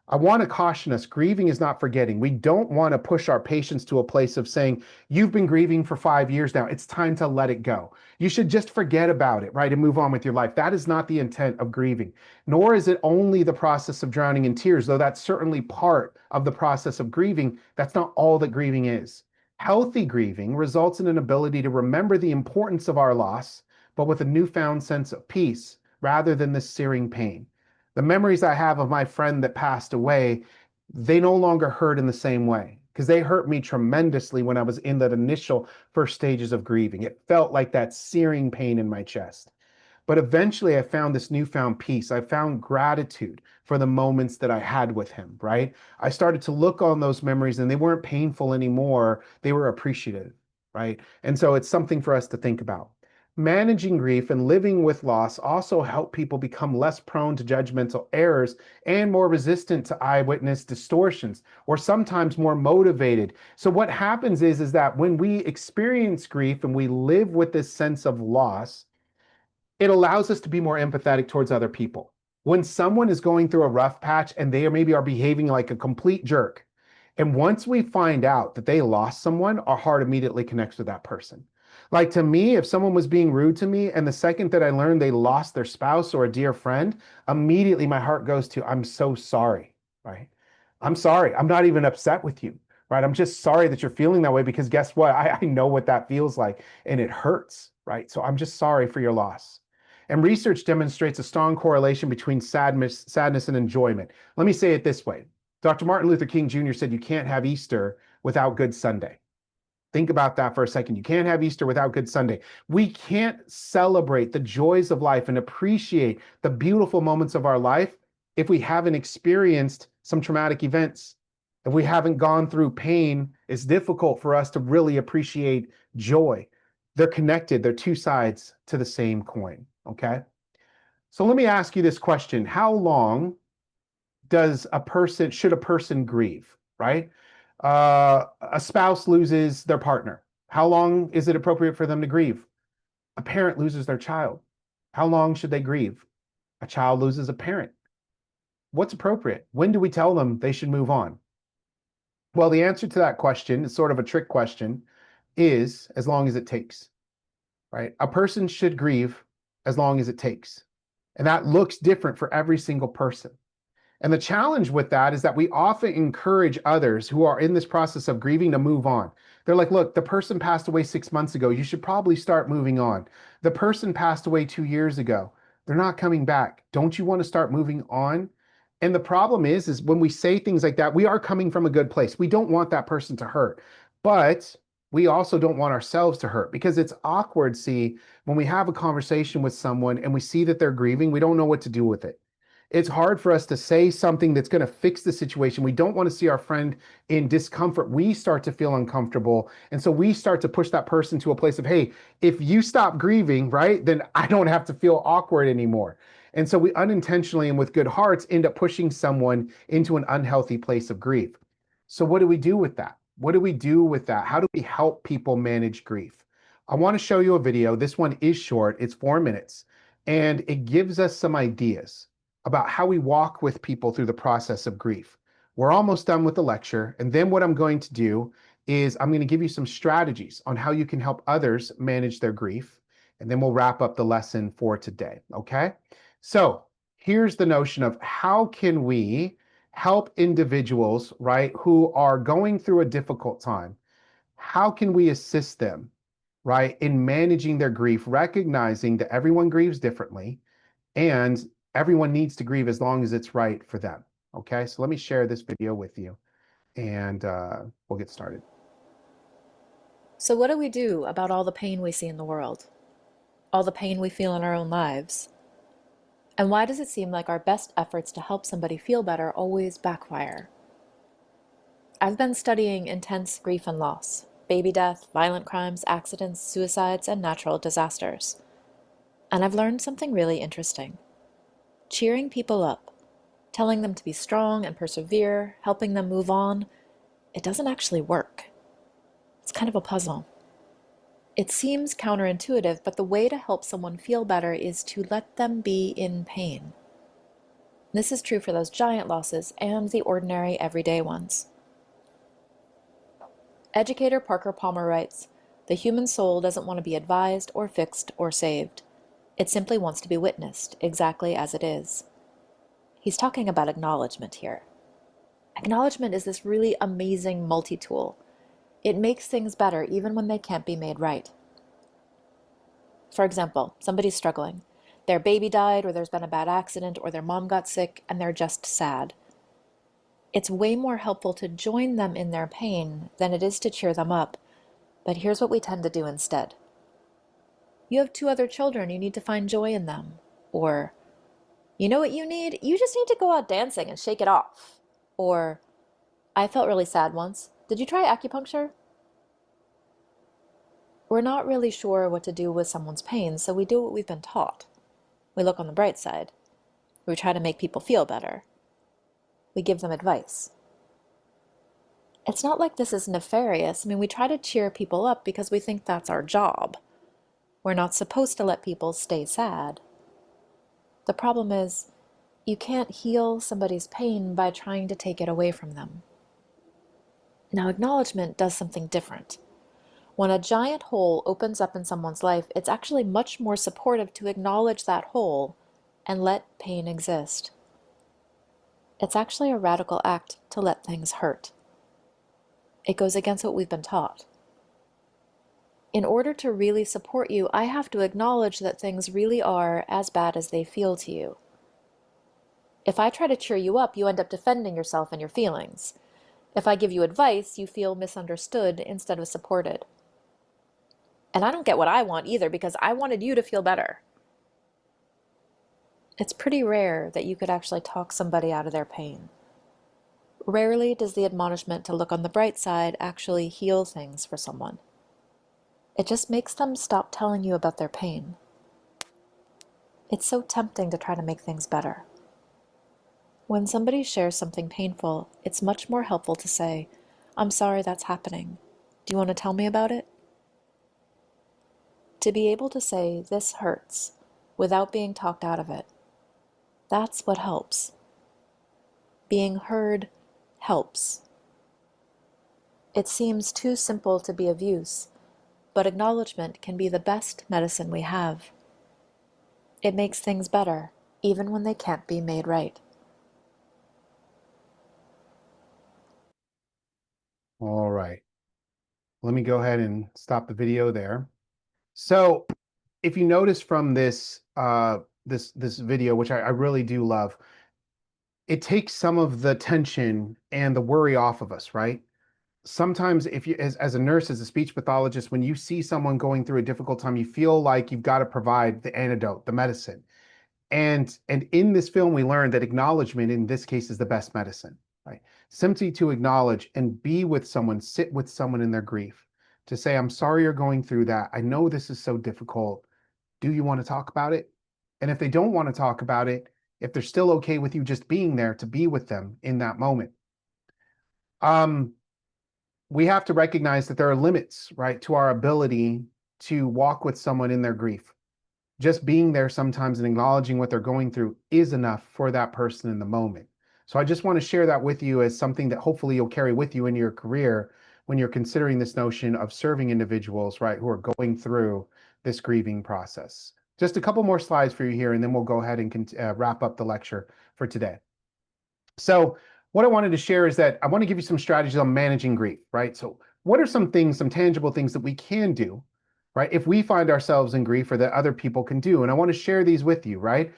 I want to caution us, grieving is not forgetting. We don't want to push our patients to a place of saying, you've been grieving for 5 years now, it's time to let it go. You should just forget about it, right, and move on with your life. That is not the intent of grieving, nor is it only the process of drowning in tears, though that's certainly part of the process of grieving. That's not all that grieving is. Healthy grieving results in an ability to remember the importance of our loss, but with a newfound sense of peace rather than this searing pain. The memories I have of my friend that passed away, they no longer hurt in the same way, because they hurt me tremendously when I was in that initial first stages of grieving. It felt like that searing pain in my chest. But eventually I found this newfound peace. I found gratitude for the moments that I had with him, right? I started to look on those memories and they weren't painful anymore. They were appreciative, right? And so it's something for us to think about. Managing grief and living with loss also help people become less prone to judgmental errors and more resistant to eyewitness distortions, or sometimes more motivated. So what happens is that when we experience grief and we live with this sense of loss, it allows us to be more empathetic towards other people. When someone is going through a rough patch and they maybe are behaving like a complete jerk, and once we find out that they lost someone, our heart immediately connects with that person. Like, to me, if someone was being rude to me and the second that I learned they lost their spouse or a dear friend, immediately my heart goes to, I'm so sorry, right? I'm sorry. I'm not even upset with you, right? I'm just sorry that you're feeling that way, because guess what? I know what that feels like and it hurts, right? So I'm just sorry for your loss. And research demonstrates a strong correlation between sadness and enjoyment. Let me say it this way. Dr. Martin Luther King Jr. said you can't have Easter without Good Sunday. Think about that for a second. You can't have Easter without Good Sunday. We can't celebrate the joys of life and appreciate the beautiful moments of our life if we haven't experienced some traumatic events. If we haven't gone through pain, it's difficult for us to really appreciate joy. They're connected. They're two sides to the same coin. Okay. So let me ask you this question. How long should a person grieve, right? A spouse loses their partner. How long is it appropriate for them to grieve? A parent loses their child. How long should they grieve? A child loses a parent. What's appropriate? When do we tell them they should move on? Well, the answer to that question is sort of a trick question, is as long as it takes, right? A person should grieve as long as it takes. And that looks different for every single person. And the challenge with that is that we often encourage others who are in this process of grieving to move on. They're like, look, the person passed away 6 months ago. You should probably start moving on. The person passed away 2 years ago. They're not coming back. Don't you want to start moving on? And the problem is when we say things like that, we are coming from a good place. We don't want that person to hurt, but we also don't want ourselves to hurt, because it's awkward, see, when we have a conversation with someone and we see that they're grieving, we don't know what to do with it. It's hard for us to say something that's going to fix the situation. We don't want to see our friend in discomfort. We start to feel uncomfortable. And so we start to push that person to a place of, hey, if you stop grieving, right, then I don't have to feel awkward anymore. And so we unintentionally and with good hearts end up pushing someone into an unhealthy place of grief. So what do we do with that? What do we do with that? How do we help people manage grief? I want to show you a video. This one is short. It's 4 minutes. And it gives us some ideas about how we walk with people through the process of grief. We're almost done with the lecture. And then what I'm going to do is I'm going to give you some strategies on how you can help others manage their grief. And then we'll wrap up the lesson for today. Okay? So here's the notion of how can we help individuals, right, who are going through a difficult time? How can we assist them, right, in managing their grief, recognizing that everyone grieves differently and everyone needs to grieve as long as it's right for them? Okay, so let me share this video with you and we'll get started. So what do we do about all the pain we see in the world? All the pain we feel in our own lives? And why does it seem like our best efforts to help somebody feel better always backfire? I've been studying intense grief and loss, baby death, violent crimes, accidents, suicides, and natural disasters. And I've learned something really interesting. Cheering people up, telling them to be strong and persevere, helping them move on, it doesn't actually work. It's kind of a puzzle. It seems counterintuitive, but the way to help someone feel better is to let them be in pain. This is true for those giant losses and the ordinary, everyday ones. Educator Parker Palmer writes, "The human soul doesn't want to be advised or fixed or saved. It simply wants to be witnessed, exactly as it is." He's talking about acknowledgement here. Acknowledgement is this really amazing multi-tool. It makes things better even when they can't be made right. For example, somebody's struggling. Their baby died, or there's been a bad accident, or their mom got sick, and they're just sad. It's way more helpful to join them in their pain than it is to cheer them up. But here's what we tend to do instead. You have 2 other children, you need to find joy in them. Or, you know what you need? You just need to go out dancing and shake it off. Or, I felt really sad once. Did you try acupuncture? We're not really sure what to do with someone's pain, so we do what we've been taught. We look on the bright side. We try to make people feel better. We give them advice. It's not like this is nefarious. I mean, we try to cheer people up because we think that's our job. We're not supposed to let people stay sad. The problem is, you can't heal somebody's pain by trying to take it away from them. Now, acknowledgement does something different. When a giant hole opens up in someone's life, it's actually much more supportive to acknowledge that hole and let pain exist. It's actually a radical act to let things hurt. It goes against what we've been taught. In order to really support you, I have to acknowledge that things really are as bad as they feel to you. If I try to cheer you up, you end up defending yourself and your feelings. If I give you advice, you feel misunderstood instead of supported. And I don't get what I want either, because I wanted you to feel better. It's pretty rare that you could actually talk somebody out of their pain. Rarely does the admonishment to look on the bright side actually heal things for someone. It just makes them stop telling you about their pain. It's so tempting to try to make things better. When somebody shares something painful, it's much more helpful to say, "I'm sorry that's happening. Do you want to tell me about it?" To be able to say, "This hurts," without being talked out of it, that's what helps. Being heard helps. It seems too simple to be of use, but acknowledgement can be the best medicine we have. It makes things better, even when they can't be made right. All right. Let me go ahead and stop the video there. So if you notice from this this video, which I really do love, it takes some of the tension and the worry off of us, right? Sometimes if you as a nurse, as a speech pathologist, when you see someone going through a difficult time, you feel like you've got to provide the antidote, the medicine. And in this film, we learned that acknowledgement in this case is the best medicine, right? Simply to acknowledge and be with someone, sit with someone in their grief, to say, "I'm sorry you're going through that. I know this is so difficult. Do you want to talk about it?" And if they don't want to talk about it, if they're still okay with you just being there, to be with them in that moment. We have to recognize that there are limits, right, to our ability to walk with someone in their grief. Just being there sometimes and acknowledging what they're going through is enough for that person in the moment. So I just want to share that with you as something that hopefully you'll carry with you in your career when you're considering this notion of serving individuals, right, who are going through this grieving process. Just a couple more slides for you here, and then we'll go ahead and wrap up the lecture for today. So what I wanted to share is that I want to give you some strategies on managing grief, right? So what are some things, some tangible things that we can do, right, if we find ourselves in grief, or that other people can do? And I want to share these with you, right?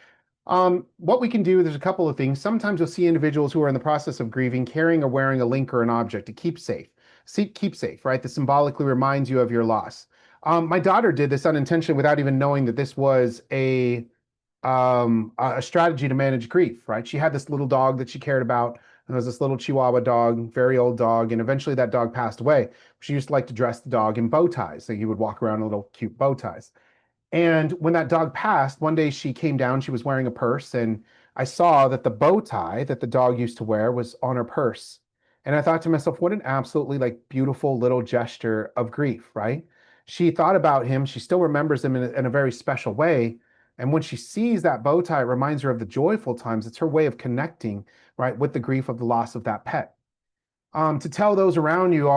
What we can do, there's a couple of things. Sometimes you'll see individuals who are in the process of grieving carrying or wearing a link or an object to keep safe. Keep safe, right? That symbolically reminds you of your loss. My daughter did this unintentionally without even knowing that this was a strategy to manage grief, right? She had this little dog that she cared about. It was this little Chihuahua dog, very old dog, and eventually that dog passed away. She used to like to dress the dog in bow ties, so he would walk around in little cute bow ties. And when that dog passed, one day she came down, she was wearing a purse, and I saw that the bow tie that the dog used to wear was on her purse. And I thought to myself, what an absolutely like beautiful little gesture of grief, right? She thought about him, she still remembers him in a very special way. And when she sees that bow tie, it reminds her of the joyful times. It's her way of connecting, right, with the grief of the loss of that pet. To tell those around you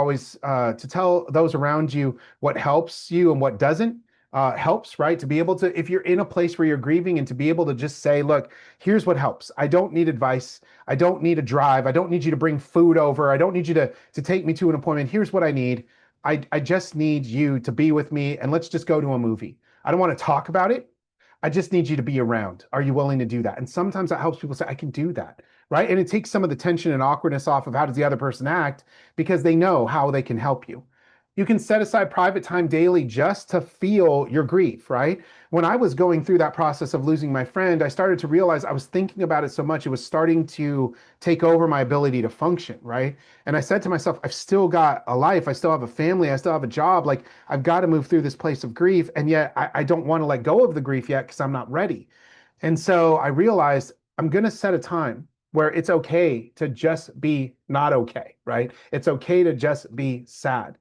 what helps you and what doesn't helps, right? To be able to, if you're in a place where you're grieving, and to be able to just say, "Look, here's what helps. I don't need advice. I don't need a drive. I don't need you to bring food over. I don't need you to take me to an appointment. Here's what I need. I just need you to be with me, and let's just go to a movie. I don't want to talk about it. I just need you to be around. Are you willing to do that?" And sometimes that helps people say, "I can do that," right? And it takes some of the tension and awkwardness off of how does the other person act, because they know how they can help you. You can set aside private time daily just to feel your grief, right? When I was going through that process of losing my friend, I started to realize I was thinking about it so much, it was starting to take over my ability to function, right? And I said to myself, I've still got a life, I still have a family, I still have a job, like I've got to move through this place of grief, and yet I don't want to let go of the grief yet because I'm not ready. And so I realized I'm going to set a time where it's okay to just be not okay, right? It's okay to just be sad.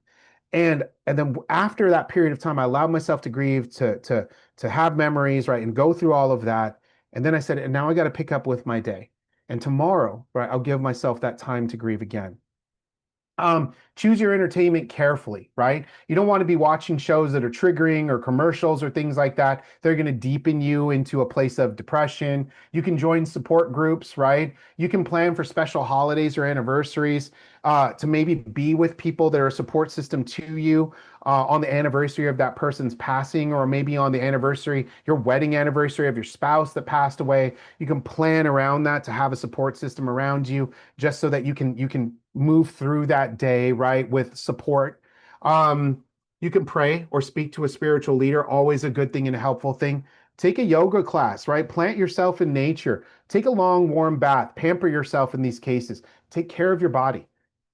And then after that period of time, I allowed myself to grieve, to have memories, right, and go through all of that. And then I said, and now I got to pick up with my day. And tomorrow, right, I'll give myself that time to grieve again. Choose your entertainment carefully, right? You don't want to be watching shows that are triggering, or commercials or things like that. They're going to deepen you into a place of depression. You can join support groups, right? You can plan for special holidays or anniversaries to maybe be with people that are a support system to you on the anniversary of that person's passing, or maybe on the anniversary, your wedding anniversary of your spouse that passed away. You can plan around that to have a support system around you, just so that you can move through that day, right, with support. You can pray or speak to a spiritual leader, always a good thing and a helpful thing. Take a yoga class, right? Plant yourself in nature. Take a long, warm bath. Pamper yourself in these cases. Take care of your body.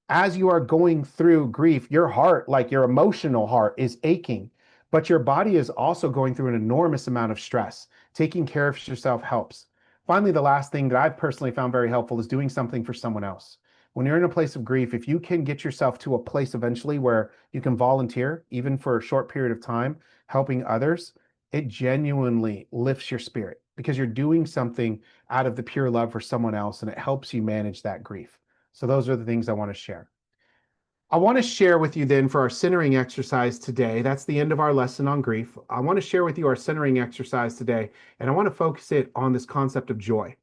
As you are going through grief, your heart, like your emotional heart, is aching, but your body is also going through an enormous amount of stress. Taking care of yourself helps. Finally, the last thing that I've personally found very helpful is doing something for someone else. When you're in a place of grief, if you can get yourself to a place eventually where you can volunteer, even for a short period of time, helping others, it genuinely lifts your spirit because you're doing something out of the pure love for someone else, and it helps you manage that grief. So those are the things I want to share. I want to share with you then for our centering exercise today. That's the end of our lesson on grief. I want to share with you our centering exercise today, and I want to focus it on this concept of joy.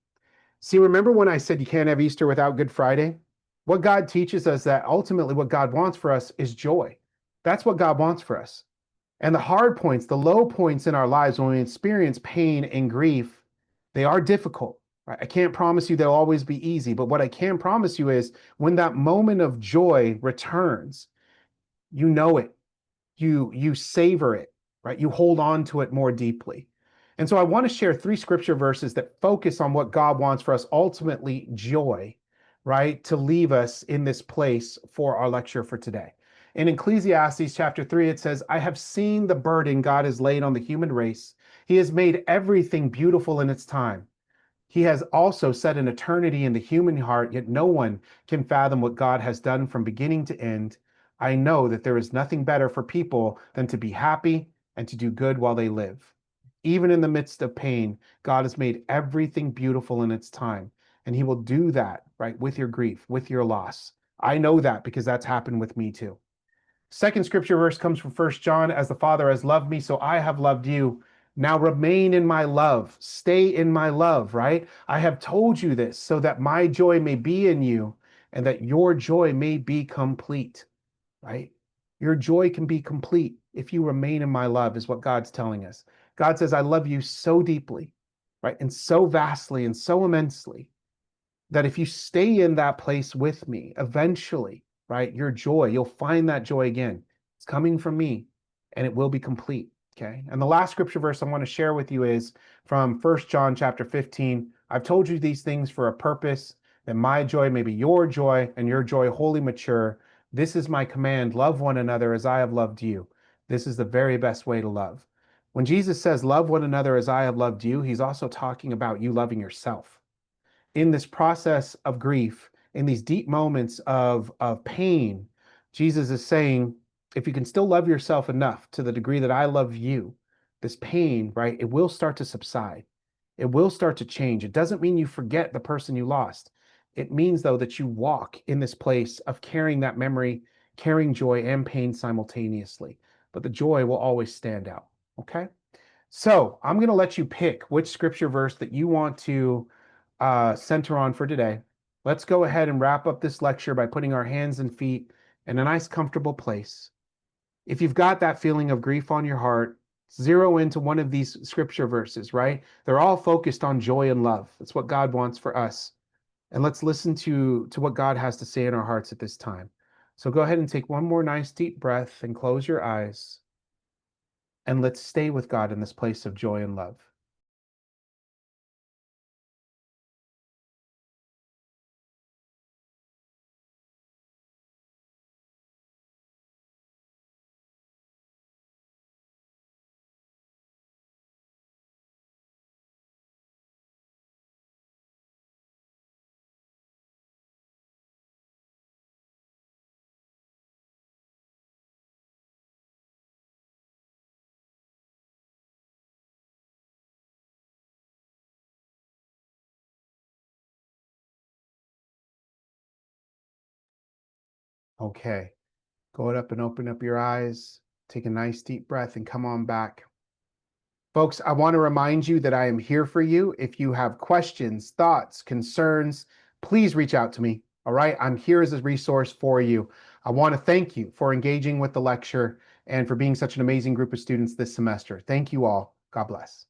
See, remember when I said you can't have Easter without Good Friday? What God teaches us that ultimately what God wants for us is joy. That's what God wants for us. And the hard points, the low points in our lives when we experience pain and grief, they are difficult. Right? I can't promise you they'll always be easy, but what I can promise you is when that moment of joy returns, you know it, you savor it, right? You hold on to it more deeply. And so I want to share 3 scripture verses that focus on what God wants for us, ultimately joy, right? To leave us in this place for our lecture for today. In Ecclesiastes chapter 3, it says, I have seen the burden God has laid on the human race. He has made everything beautiful in its time. He has also set an eternity in the human heart, yet no one can fathom what God has done from beginning to end. I know that there is nothing better for people than to be happy and to do good while they live. Even in the midst of pain, God has made everything beautiful in its time. And he will do that, right, with your grief, with your loss. I know that because that's happened with me too. Second scripture verse comes from 1 John, as the Father has loved me, so I have loved you. Now remain in my love. Stay in my love, right? I have told you this so that my joy may be in you and that your joy may be complete, right? Your joy can be complete if you remain in my love, is what God's telling us. God says, I love you so deeply, right? And so vastly and so immensely that if you stay in that place with me, eventually, right, your joy, you'll find that joy again. It's coming from me and it will be complete. Okay. And the last scripture verse I want to share with you is from 1 John chapter 15. I've told you these things for a purpose, that my joy may be your joy and your joy wholly mature. This is my command, love one another as I have loved you. This is the very best way to love. When Jesus says, love one another as I have loved you, he's also talking about you loving yourself. In this process of grief, in these deep moments of pain, Jesus is saying, if you can still love yourself enough to the degree that I love you, this pain, right, it will start to subside. It will start to change. It doesn't mean you forget the person you lost. It means, though, that you walk in this place of carrying that memory, carrying joy and pain simultaneously. But the joy will always stand out, okay? So I'm going to let you pick which scripture verse that you want to center on for today. Let's go ahead and wrap up this lecture by putting our hands and feet in a nice, comfortable place. If you've got that feeling of grief on your heart, zero into one of these scripture verses, right? They're all focused on joy and love. That's what God wants for us. And let's listen to what God has to say in our hearts at this time. So go ahead and take one more nice deep breath and close your eyes. And let's stay with God in this place of joy and love. Okay. Go up and open up your eyes. Take a nice deep breath and come on back. Folks, I want to remind you that I am here for you. If you have questions, thoughts, concerns, please reach out to me. All right. I'm here as a resource for you. I want to thank you for engaging with the lecture and for being such an amazing group of students this semester. Thank you all. God bless.